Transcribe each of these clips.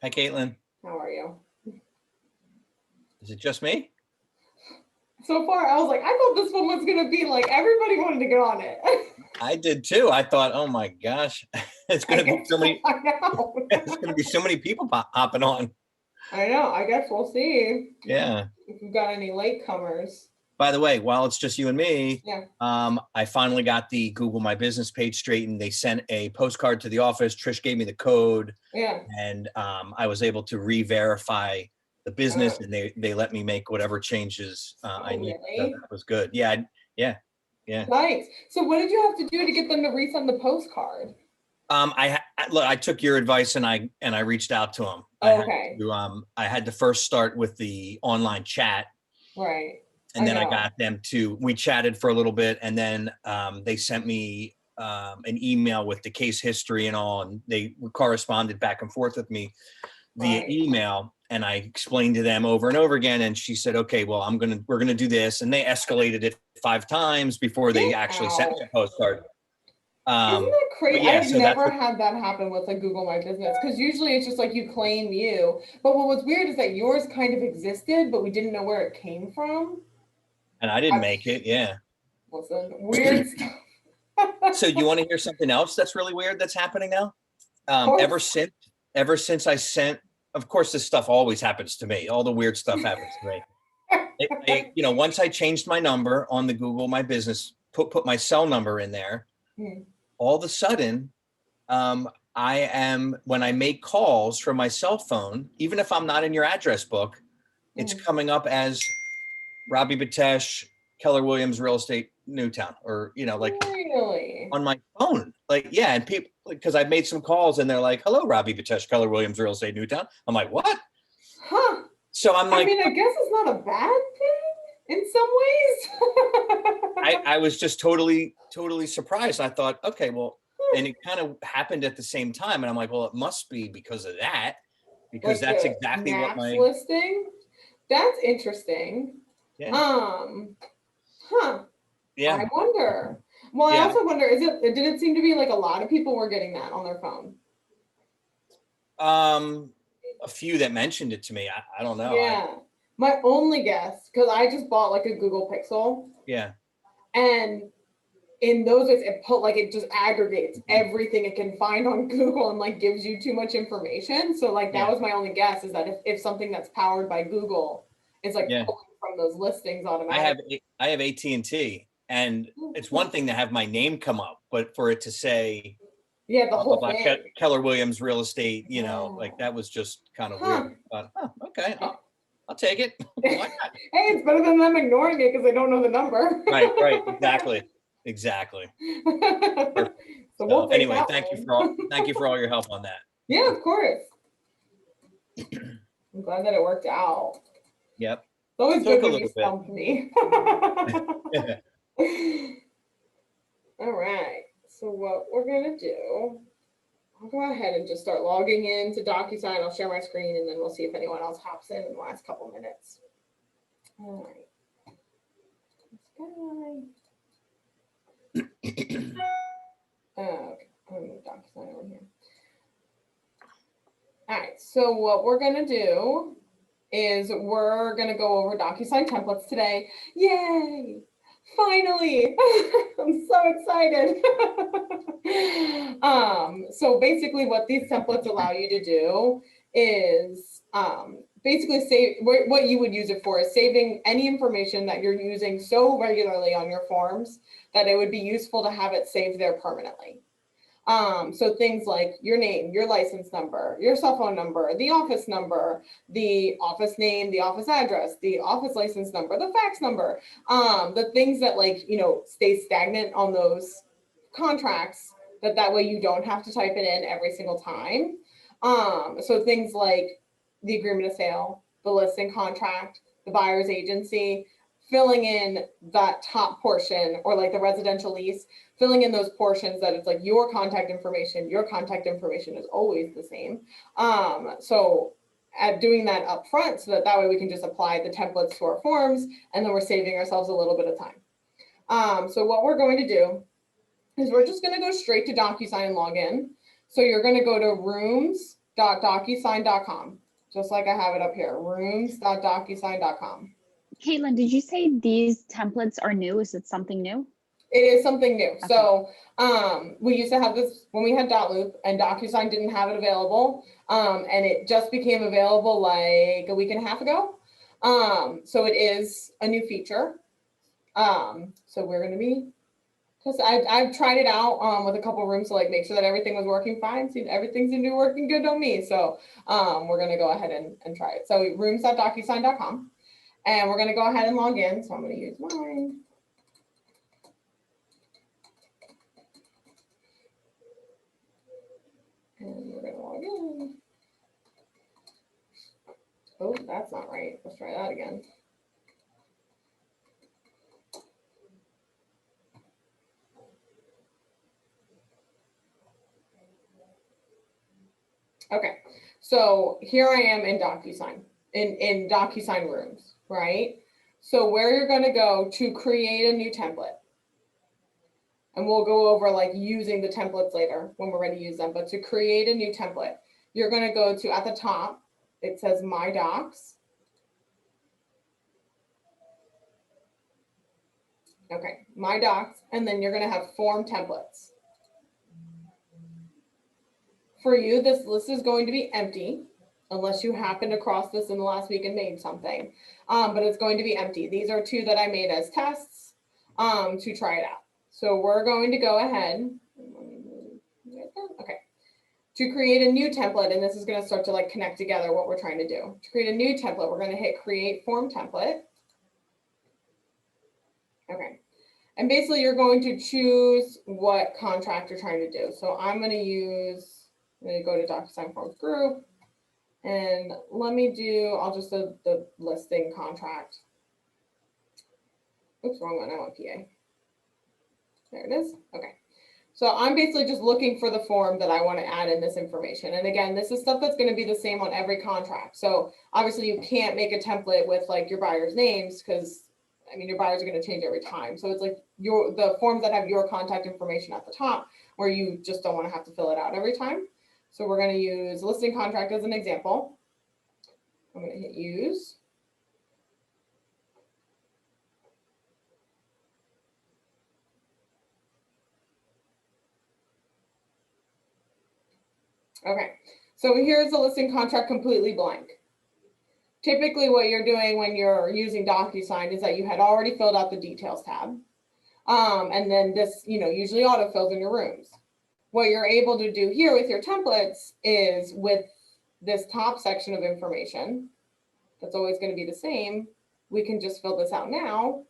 Hi, Caitlin. How are you? Is it just me? So far, I was like, I thought this one was gonna be like everybody wanted to get on it. I did too. I thought, oh my gosh, it's I gonna be guess so we'll many. find out. It's gonna be so many people hopping on. I know. I guess we'll see Yeah. if we've got any latecomers. By the way, while it's just you and me, Yeah. I finally got the Google My Business page straightened. They sent a postcard to the office. Trish gave me the code, Yeah. and I was able to re-verify the business, Oh, and they let me make whatever changes I oh, need. So really? that was good. Yeah, yeah, yeah. Nice. So, what did you have to do to get them to resend the postcard? Look, I took your advice and I reached out to him. Okay. I had to first start with the online chat, Right. and I then I know. got them to. We chatted for a little bit, and then they sent me an email with the case history and all, and they corresponded back and forth with me via Right. email. And I explained to them over and over again, and she said, "Okay, well, we're gonna do this," and they escalated it 5 times before they Get actually sent me out. a postcard. Isn't that But crazy? yeah, I've so that's never what, had that happen with a Google My Business because usually it's just like you claim you. But what was weird is that yours kind of existed, but we didn't know where it came from. and I didn't I, make it. Yeah. listen, weird stuff. So you want to hear something else that's really weird that's happening now? Of Um, ever course. since ever since I sent, of course, this stuff always happens to me. All the weird stuff happens to me. Once I changed my number on the Google My Business, put my cell number in there, Hmm. all of a sudden, I am when I make calls from my cell phone, even if I'm not in your address book, it's Hmm. coming up as Robbie Batesh, Keller Williams Real Estate Newtown, or like Really? on my phone. Like, yeah, and people, because I've made some calls and they're like, "Hello, Robbie Batesh, Keller Williams Real Estate Newtown." I'm like, "What?" Huh. So I'm I like, mean, I guess it's not a bad thing in some ways. I was just totally surprised. I thought, okay, well, and it kind of happened at the same time, and I'm like, well, it must be because of that, because Like that's the exactly what maps my listing. That's interesting. yeah Um, huh. yeah I wonder. Well, I yeah also wonder, did it seem to be like a lot of people were getting that on their phone? um a few that mentioned it to me. I don't know. I Yeah. My only guess, because I just bought like a Google Pixel, Yeah. and in those ways it just aggregates everything it can find on Google and like gives you too much information. So like that Yeah. was my only guess, is that if something that's powered by Google is like Yeah. pulling from those listings I have automatically. I have AT&T, and it's one thing to have my name come up, but for it to say Yeah, the blah blah whole blah thing. Keller Williams Real Estate, like Yeah. that was just kind of weird. Huh. But okay, I'll take it. Hey, Why not? it's better than them ignoring it because they don't know the number. Right, exactly. Perfect. So we'll So take anyway, that one. thank you for all your help on that. Yeah, of course. I'm glad that it worked out. It's Yep. always good Took a when you little bit. stump me. All right. So what we're gonna do, I'll go ahead and just start logging into DocuSign. I'll share my screen and then we'll see if anyone else hops in the last couple minutes. All right. Okay. I'm gonna DocuSign over here. All right. So what we're gonna do is we're gonna go over DocuSign templates today. Yay! Finally, I'm so excited. So basically what these templates allow you to do is basically save, what you would use it for is saving any information that you're using so regularly on your forms that it would be useful to have it saved there permanently. So things like your name, your license number, your cell phone number, the office number, the office name, the office address, the office license number, the fax number, the things that stay stagnant on those contracts, that way you don't have to type it in every single time. So things like the agreement of sale, the listing contract, the buyer's agency, filling in that top portion, or like the residential lease, filling in those portions that it's like your contact information is always the same. So at doing that up front, so that way we can just apply the templates to our forms, and then we're saving ourselves a little bit of time. So what we're going to do is we're just going to go straight to DocuSign and log in. So you're going to go to rooms, rooms.docusign.com, just like I have it up here, rooms.docusign.com. Caitlin, did you say these templates are new? Is it something new? It is something new. Okay. So we used to have this when we had .loop, and DocuSign didn't have it available. And it just became available like a week and a half ago. So it is a new feature. So we're going to be, because I've tried it out with a couple rooms to like make sure that everything was working fine. See, everything seemed to be working good on me. So we're going to go ahead and try it. So rooms.docusign.com, and we're going to go ahead and log in. So I'm going to use mine. And we're going to log in. Oh, that's not right. Let's try that again. Okay, so here I am in DocuSign, in DocuSign rooms, right? So where you're going to go to create a new template. And we'll go over like using the templates later when we're ready to use them. But to create a new template, you're going to go to, at the top, it says My Docs. Okay, My Docs, and then you're going to have Form Templates. For you, this list is going to be empty unless you happened across this in the last week and made something. But it's going to be empty. These are two that I made as tests to try it out. So we're going to go ahead. Okay. To create a new template, and this is going to start to like connect together what we're trying to do. To create a new template, we're going to hit Create Form Template. Okay. And basically you're going to choose what contract you're trying to do. So I'm going to go to DocuSign Forms Group, and let me do, I'll just do the listing contract. Oops, wrong one, I want PA. There it is, okay. So I'm basically just looking for the form that I want to add in this information. And again, this is stuff that's going to be the same on every contract. So obviously you can't make a template with like your buyer's names, because I mean, your buyers are going to change every time. So it's like the forms that have your contact information at the top, where you just don't want to have to fill it out every time. So we're going to use listing contract as an example. I'm going to hit use. Okay, so here's the listing contract completely blank. Typically what you're doing when you're using DocuSign is that you had already filled out the details tab. And then this, usually autofills in your rooms. What you're able to do here with your templates is with this top section of information, that's always going to be the same. We can just fill this out now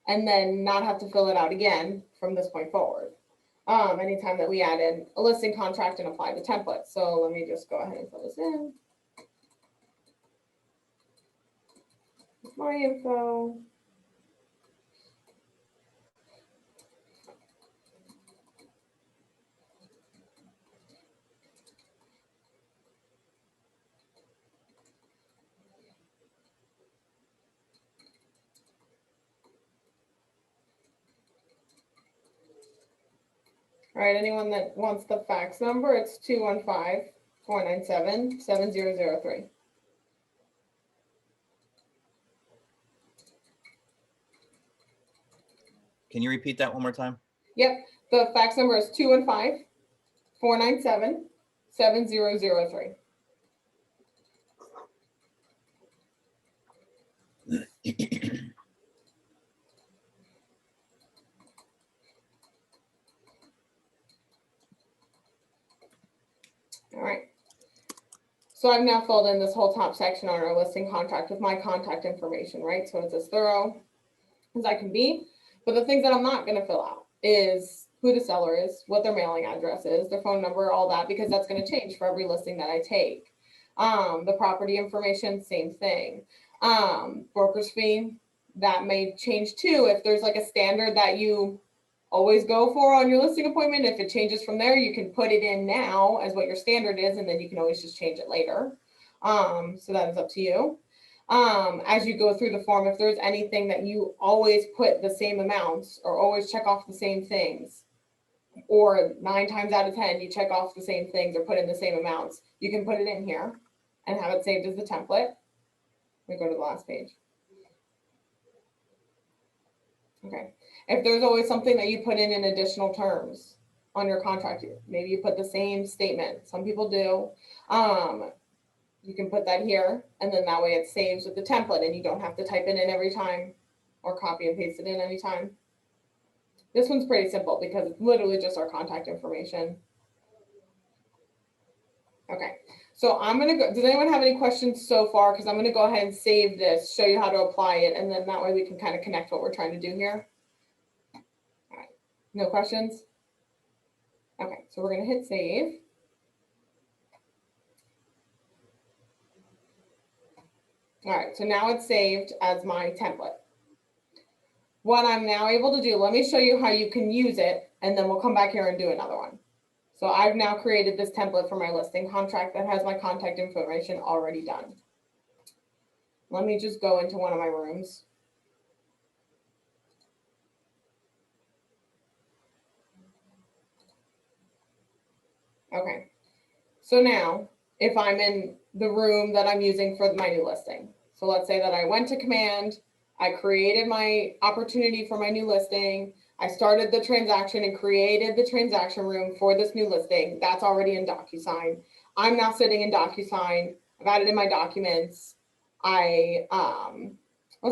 and then not have to fill it out again from this point forward. Anytime that we add in a listing contract and apply the template. So let me just go ahead and fill this in. My info. All right, anyone that wants the fax number, it's 215-497-7003. Can you repeat that one more time? Yep, the fax number is 215-497-7003. All right. So I've now filled in this whole top section on our listing contract with my contact information, right? So it's as thorough as I can be. But the things that I'm not going to fill out is who the seller is, what their mailing address is, their phone number, all that, because that's going to change for every listing that I take. The property information, same thing. Broker's fee, that may change too. If there's like a standard that you always go for on your listing appointment, if it changes from there, you can put it in now as what your standard is, and then you can always just change it later. So that is up to you. As you go through the form, if there's anything that you always put the same amounts or always check off the same things, or 9 times out of 10, you check off the same things or put in the same amounts, you can put it in here and have it saved as the template. Let me go to the last page. Okay. If there's always something that you put in additional terms on your contract, maybe you put the same statement. Some people do. You can put that here, and then that way it saves with the template and you don't have to type it in every time or copy and paste it in anytime. This one's pretty simple because it's literally just our contact information. Okay, so I'm gonna go, does anyone have any questions so far? Because I'm gonna go ahead and save this, show you how to apply it, and then that way we can kind of connect what we're trying to do here. All right, no questions? Okay, so we're gonna hit save. All right, so now it's saved as my template. What I'm now able to do, let me show you how you can use it, and then we'll come back here and do another one. So I've now created this template for my listing contract that has my contact information already done. Let me just go into one of my rooms. Okay, so now if I'm in the room that I'm using for my new listing, so let's say that I went to command, I created my opportunity for my new listing, I started the transaction and created the transaction room for this new listing. That's already in DocuSign. I'm now sitting in DocuSign. I've added in my documents. Let's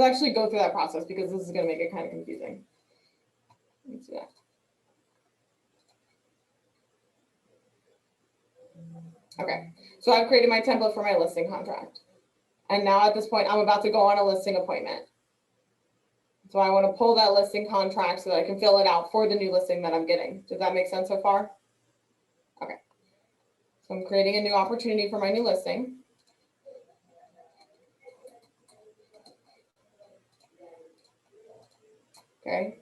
actually go through that process because this is going to make it kind of confusing. Let's do that. Okay, so I've created my template for my listing contract. And now at this point, I'm about to go on a listing appointment. So I want to pull that listing contract so that I can fill it out for the new listing that I'm getting. Does that make sense so far? Okay. So I'm creating a new opportunity for my new listing. Okay.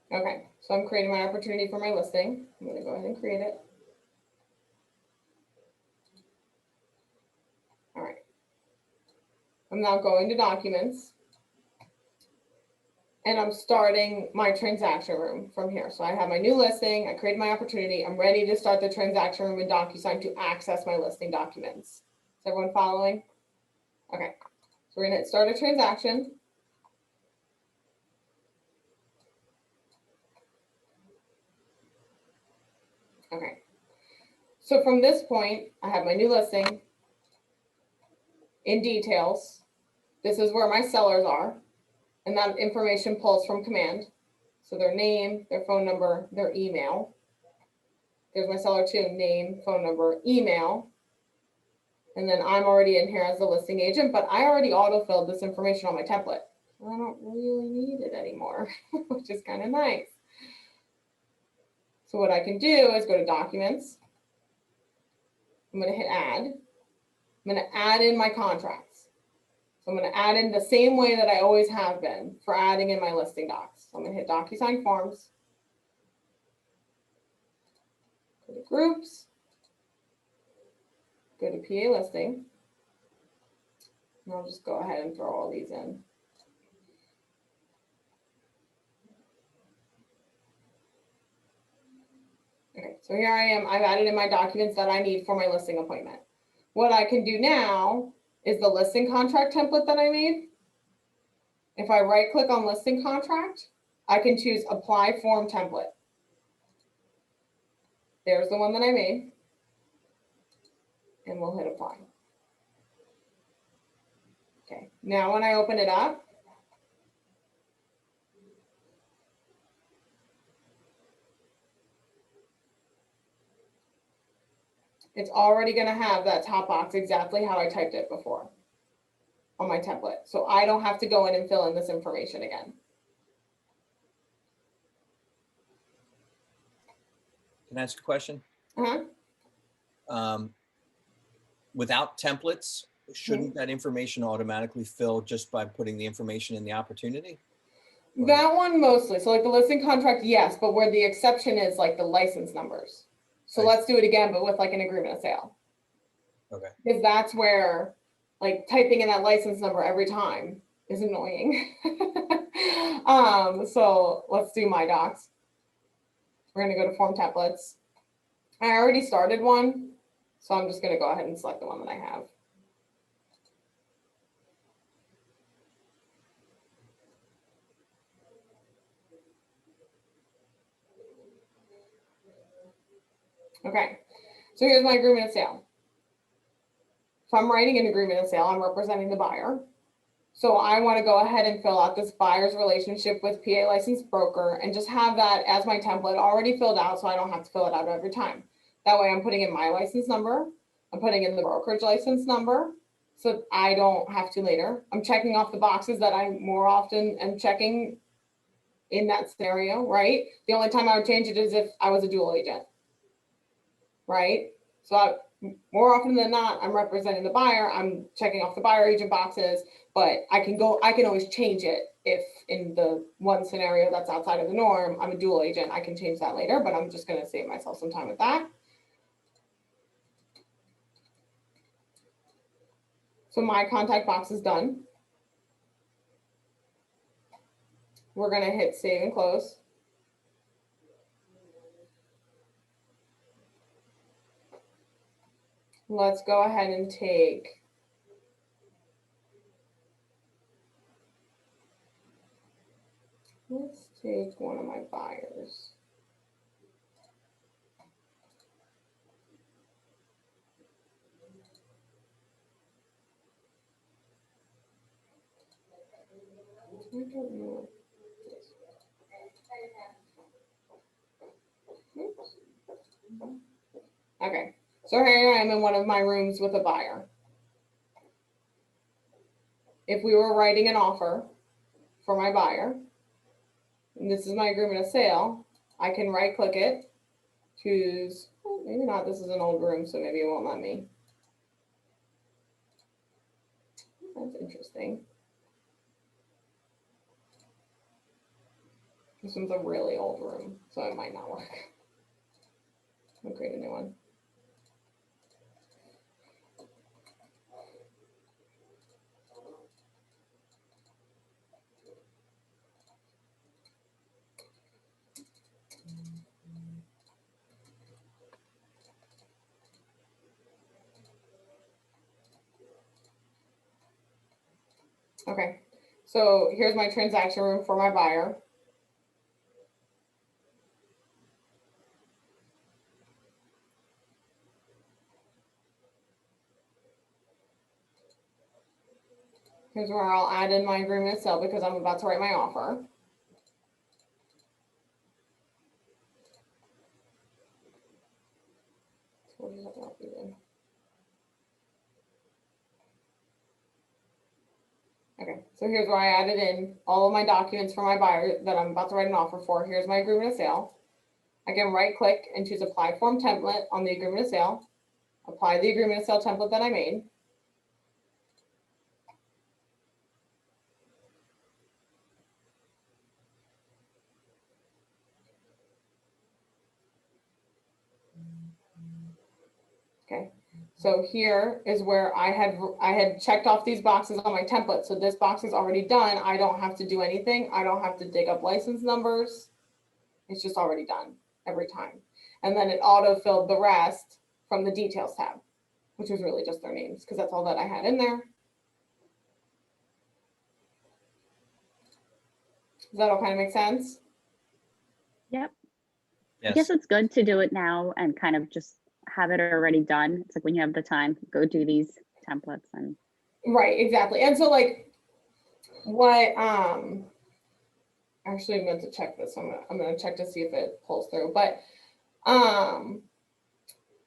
Okay, so I'm creating my opportunity for my listing. I'm going to go ahead and create it. All right. I'm now going to documents. And I'm starting my transaction room from here. So I have my new listing. I created my opportunity. I'm ready to start the transaction room in DocuSign to access my listing documents. Is everyone following? Okay, so we're going to hit start a transaction. Okay, so from this point, I have my new listing in details. This is where my sellers are, and that information pulls from command. So their name, their phone number, their email. There's my seller too, name, phone number, email. And then I'm already in here as the listing agent, but I already auto-filled this information on my template. I don't really need it anymore, which is kind of nice. So what I can do is go to documents. I'm going to hit add. I'm going to add in my contracts. So I'm going to add in the same way that I always have been for adding in my listing docs. So I'm going to hit DocuSign Forms. Go to Groups. Go to PA Listing. And I'll just go ahead and throw all these in. Okay, so here I am. I've added in my documents that I need for my listing appointment. What I can do now is the listing contract template that I made. If I right click on listing contract, I can choose apply form template. There's the one that I made. And we'll hit apply. Okay, now when I open it up, it's already going to have that top box exactly how I typed it before on my template. So I don't have to go in and fill in this information again. Can I ask a question? Uh-huh. Without templates, shouldn't that information automatically fill just by putting the information in the opportunity? That one mostly. So like the listing contract, yes, but where the exception is like the license numbers. So I let's do it again, but with like an agreement of sale. Okay. Because that's where like typing in that license number every time is annoying. So let's do my docs. We're gonna go to form templates. I already started one, so I'm just gonna go ahead and select the one that I have. Okay, so here's my agreement of sale. If I'm writing an agreement of sale, I'm representing the buyer. So I want to go ahead and fill out this buyer's relationship with PA licensed broker and just have that as my template already filled out so I don't have to fill it out every time. That way I'm putting in my license number, I'm putting in the brokerage license number so I don't have to later. I'm checking off the boxes that I more often am checking in that scenario, right? The only time I would change it is if I was a dual agent, right? So more often than not, I'm representing the buyer, I'm checking off the buyer agent boxes, but I can always change it if in the one scenario that's outside of the norm, I'm a dual agent, I can change that later, but I'm just gonna save myself some time with that. So my contact box is done. We're gonna hit save and close. Let's go ahead and let's take one of my buyers. I don't know. Oops. Okay, so here I am in one of my rooms with a buyer. If we were writing an offer for my buyer, and this is my agreement of sale, I can right click it, choose, well, maybe not, this is an old room, so maybe it won't let me. That's interesting. This one's a really old room, so it might not work. I'll create a new one. Okay, so here's my transaction room for my buyer. Here's where I'll add in my agreement of sale because I'm about to write my offer. What does that not do then? Okay, so here's where I added in all of my documents for my buyer that I'm about to write an offer for. Here's my agreement of sale. I can right click and choose apply form template on the agreement of sale. Apply the agreement of sale template that I made. Okay, so here is where I had checked off these boxes on my template. So this box is already done. I don't have to do anything. I don't have to dig up license numbers. It's just already done every time. And then it auto-filled the rest from the details tab, which was really just their names because that's all that I had in there. Does that all kind of make sense? Yep. I Yes. guess it's good to do it now and kind of just have it already done. It's like when you have the time, go do these templates and. Right, exactly. And so like what, actually I meant to check this. I'm gonna check to see if it pulls through, but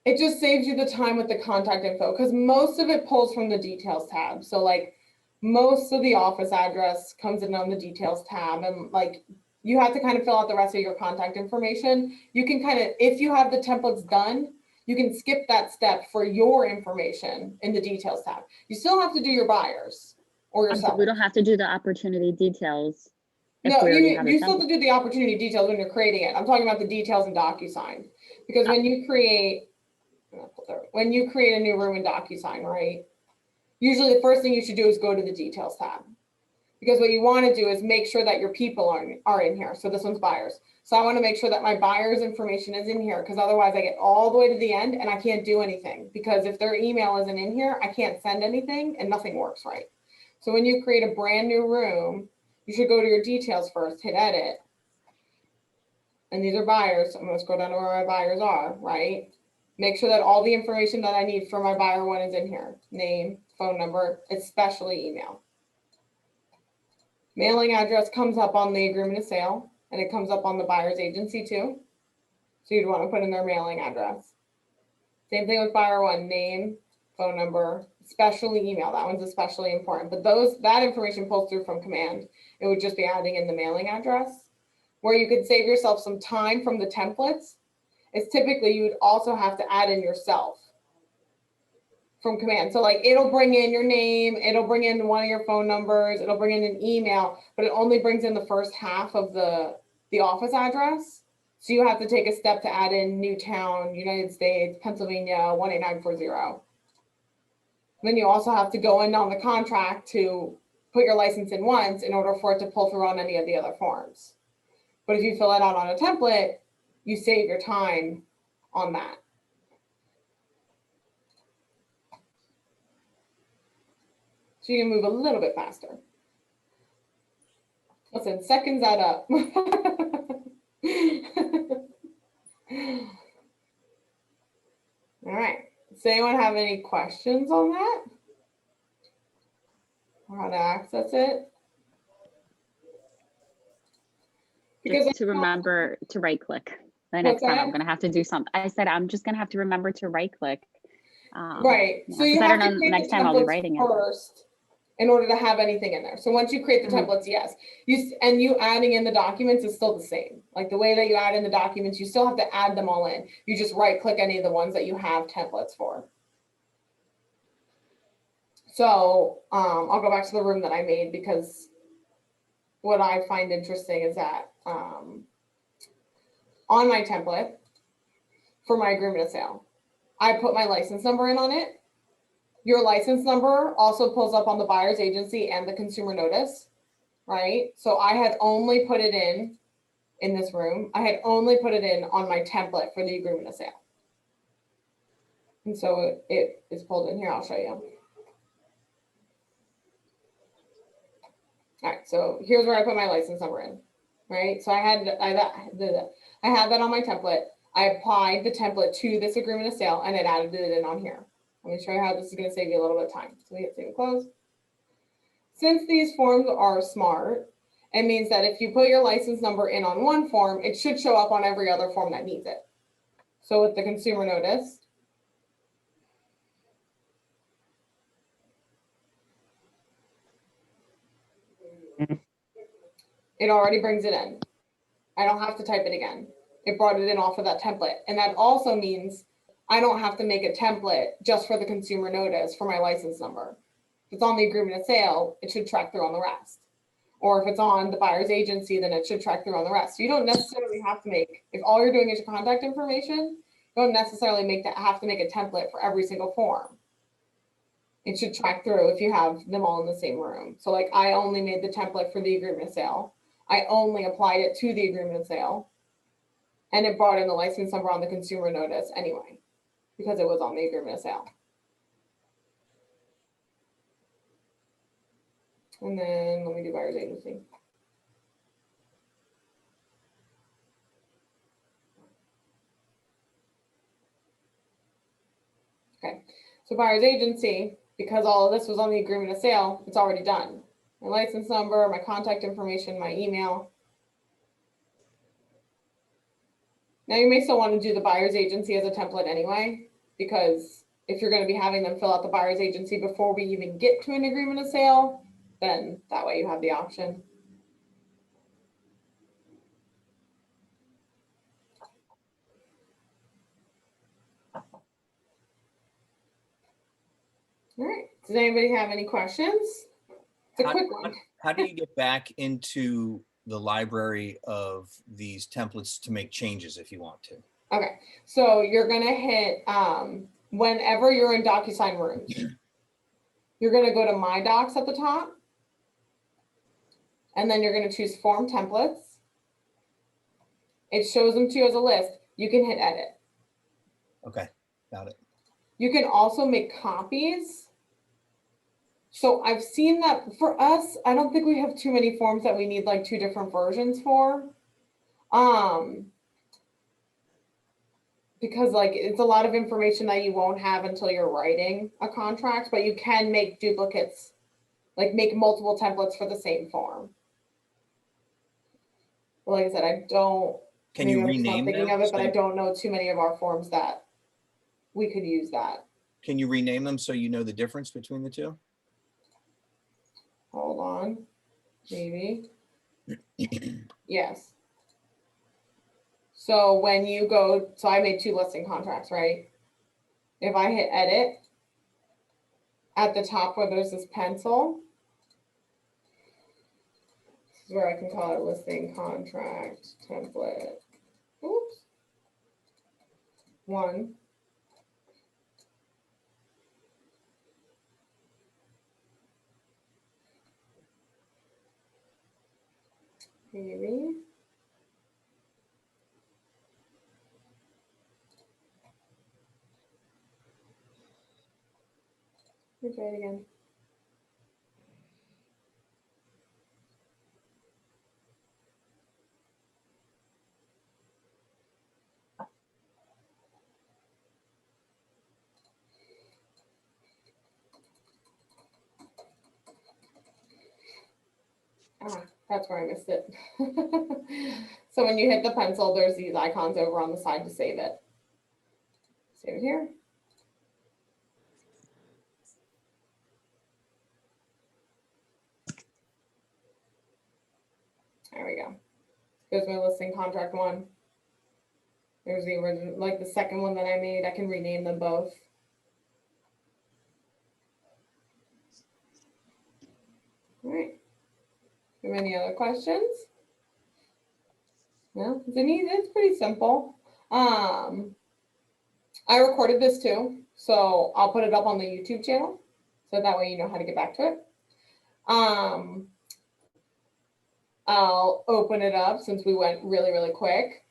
it just saves you the time with the contact info because most of it pulls from the details tab. So like most of the office address comes in on the details tab and like you have to kind of fill out the rest of your contact information. You can kind of, if you have the templates done, you can skip that step for your information in the details tab. You still have to do your buyers or your So we sellers. don't have to do the opportunity details. if No, we already have you the still have template. to do the opportunity details when you're creating it. I'm talking about the details in DocuSign. Because when you create a new room in DocuSign, right? Usually the first thing you should do is go to the details tab. Because what you want to do is make sure that your people are in here. So this one's buyers. So I want to make sure that my buyer's information is in here, because otherwise I get all the way to the end and I can't do anything. Because if their email isn't in here, I can't send anything and nothing works right. So when you create a brand new room, you should go to your details first, hit edit. And these are buyers. I'm going to scroll down to where my buyers are, right? Make sure that all the information that I need for my buyer one is in here. Name, phone number, especially email. Mailing address comes up on the agreement of sale, and it comes up on the buyer's agency too. So you'd want to put in their mailing address. Same thing with buyer one, name, phone number, especially email. That one's especially important. But that information pulls through from command. It would just be adding in the mailing address. Where you could save yourself some time from the templates is typically you would also have to add in yourself from command. So like it'll bring in your name, it'll bring in one of your phone numbers, it'll bring in an email, but it only brings in the first half of the office address. So you have to take a step to add in Newtown, United States, Pennsylvania, 18940. Then you also have to go in on the contract to put your license in once in order for it to pull through on any of the other forms. But if you fill it out on a template, you save your time on that. So you can move a little bit faster. Listen, seconds add up. All right. Does anyone have any questions on that? Or how to access it? Because Just to remember to right click. The next time I'm going to have to do something. I said, I'm just going to have to remember to right click. Right. So you I have don't to know, create next the time I'll be templates writing it. first in order to have anything in there. So once you create the templates, yes, you adding in the documents is still the same. Like the way that you add in the documents, you still have to add them all in. You just right click any of the ones that you have templates for. So I'll go back to the room that I made, because what I find interesting is that on my template for my agreement of sale, I put my license number in on it. Your license number also pulls up on the buyer's agency and the consumer notice, right? So I had only put it in this room. I had only put it in on my template for the agreement of sale. And so it is pulled in here. I'll show you. All right, so here's where I put my license number in, right? So I had that on my template. I applied the template to this agreement of sale and it added it in on here. Let me show you how this is going to save you a little bit of time. So we hit save and close. Since these forms are smart, it means that if you put your license number in on one form, it should show up on every other form that needs it. So with the consumer notice, it already brings it in. I don't have to type it again. It brought it in off of that template. And that also means I don't have to make a template just for the consumer notice for my license number. If it's on the agreement of sale, it should track through on the rest. Or if it's on the buyer's agency, then it should track through on the rest. So you don't necessarily have to make, if all you're doing is your contact information, you don't necessarily have to make a template for every single form. It should track through if you have them all in the same room. So like I only made the template for the agreement of sale. I only applied it to the agreement of sale. And it brought in the license number on the consumer notice anyway, because it was on the agreement of sale. And then let me do buyer's agency. Okay, so buyer's agency, because all of this was on the agreement of sale, it's already done. My license number, my contact information, my email. Now you may still want to do the buyer's agency as a template anyway, because if you're going to be having them fill out the buyer's agency before we even get to an agreement of sale, then that way you have the option. All right, does anybody have any questions? It's a quick one. How do you get back into the library of these templates to make changes if you want to. Okay, so you're gonna hit, whenever you're in DocuSign rooms, you're gonna go to My Docs at the top. And then you're gonna choose Form Templates. It shows them to you as a list. You can hit edit. Okay, got it. You can also make copies. So I've seen that for us, I don't think we have too many forms that we need like 2 different versions for. Because like it's a lot of information that you won't have until you're writing a contract, but you can make duplicates, like make multiple templates for the same form. But like I said, I don't. Can you maybe I'm just not rename thinking them? of it, but So- I don't know too many of our forms that we could use that. Can you rename them so you know the difference between the two? Hold on, maybe. Yes. So when you go, so I made 2 listing contracts, right? If I hit edit, at the top where there's this pencil, this is where I can call it listing contract template. Oops. 1. Maybe. Let me try it again. Ah, that's where I missed it. So when you hit the pencil, there's these icons over on the side to save it. Save it here. There we go. There's my listing contract 1. There's the original, like the second one that I made. I can rename them both. All right. Do you have any other questions? No, it's pretty simple. I recorded this too, so I'll put it up on the YouTube channel, so that way you know how to get back to it. I'll open it up since we went really, really quick.